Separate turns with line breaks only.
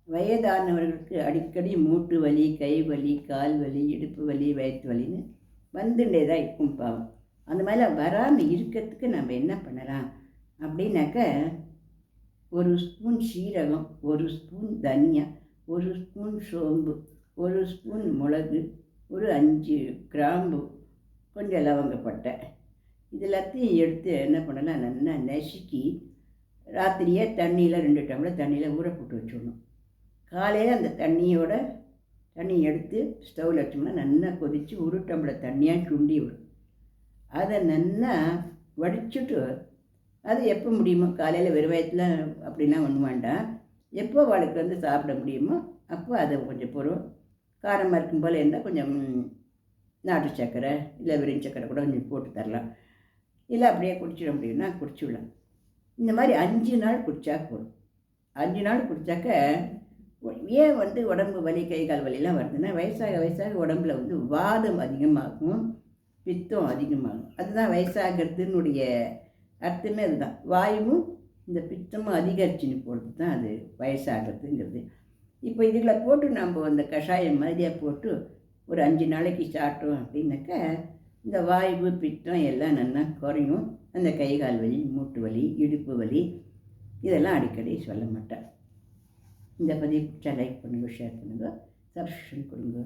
வயதானவர்களுக்கு அடிக்கடி மூட்டு வலி, கை வலி, கால் வலி, இடுப்பு வலி, வயிற்று வலின்னு வந்துட்டே தான் இருக்கும் பாவம். அந்த மாதிரிலாம் வராமல் இருக்கிறதுக்கு நம்ம என்ன பண்ணலாம் அப்படின்னாக்க, ஒரு ஸ்பூன் சீரகம், ஒரு ஸ்பூன் தனியா, ஒரு ஸ்பூன் சோம்பு, ஒரு ஸ்பூன் மிளகு, ஒரு 5 கிராம்பு, கொஞ்சம் லவங்கப்பட்டை, இது எல்லாத்தையும் எடுத்து என்ன பண்ணலாம், நல்லா நசுக்கி ராத்திரியே தண்ணியில் 2 டம்ளர் தண்ணியில் ஊற போட்டு வச்சுடணும். காலையில் அந்த தண்ணி எடுத்து ஸ்டவ்வில் வச்சோம்னா நல்லா கொதித்து 1 டம்ளர் தண்ணியாக சுண்டி வரும். அதை நல்லா வடிச்சுட்டு, அது எப்போ முடியுமோ, காலையில் வெறும் வயித்துல அப்படிலாம் ஒன்றும் வேண்டாம், எப்போ அவளுக்கு சாப்பிட முடியுமோ அப்போ அதை கொஞ்சம் பொறும் காரமாக இருக்கும் போல் இருந்தால் கொஞ்சம் நாட்டு சர்க்கரை இல்லை வெறும் சர்க்கரை கூட கொஞ்சம் போட்டு தரலாம். இல்லை அப்படியே குடிச்சிட முடியும்னா குடிச்சுடலாம். இந்த மாதிரி 5 நாள் குடித்தா போதும். 5 நாள் குடித்தாக்க ஏன் உடம்பு வலி, கை கால் வலிலாம் வருதுன்னா, வயசாக உடம்புல வாதம் அதிகமாகும், பித்தம் அதிகமாகும். அதுதான் வயசாகிறதுனுடைய அர்த்தமே அதுதான். வாயுவும் இந்த பித்தமும் அதிகரிச்சுன்னு போகிறது தான் அது வயசாகிறதுங்கிறது. இப்போ இதில் போட்டு நம்ம அந்த கஷாயம் மாதிரியாக போட்டு ஒரு 5 நாளைக்கு சாப்பிட்டோம் அப்படின்னாக்க, இந்த வாயு, பித்தம் எல்லாம் நல்லா குறையும். அந்த கை கால் வலி, மூட்டு வலி, இடுப்பு வலி இதெல்லாம் அடிக்கடி சொல்ல மாட்டேன். இந்த பதிவு பிடிச்சா லைக் பண்ணுங்கள், ஷேர் பண்ணுங்கள், சப்ஸ்கிரிப்ஷன் கொடுங்க.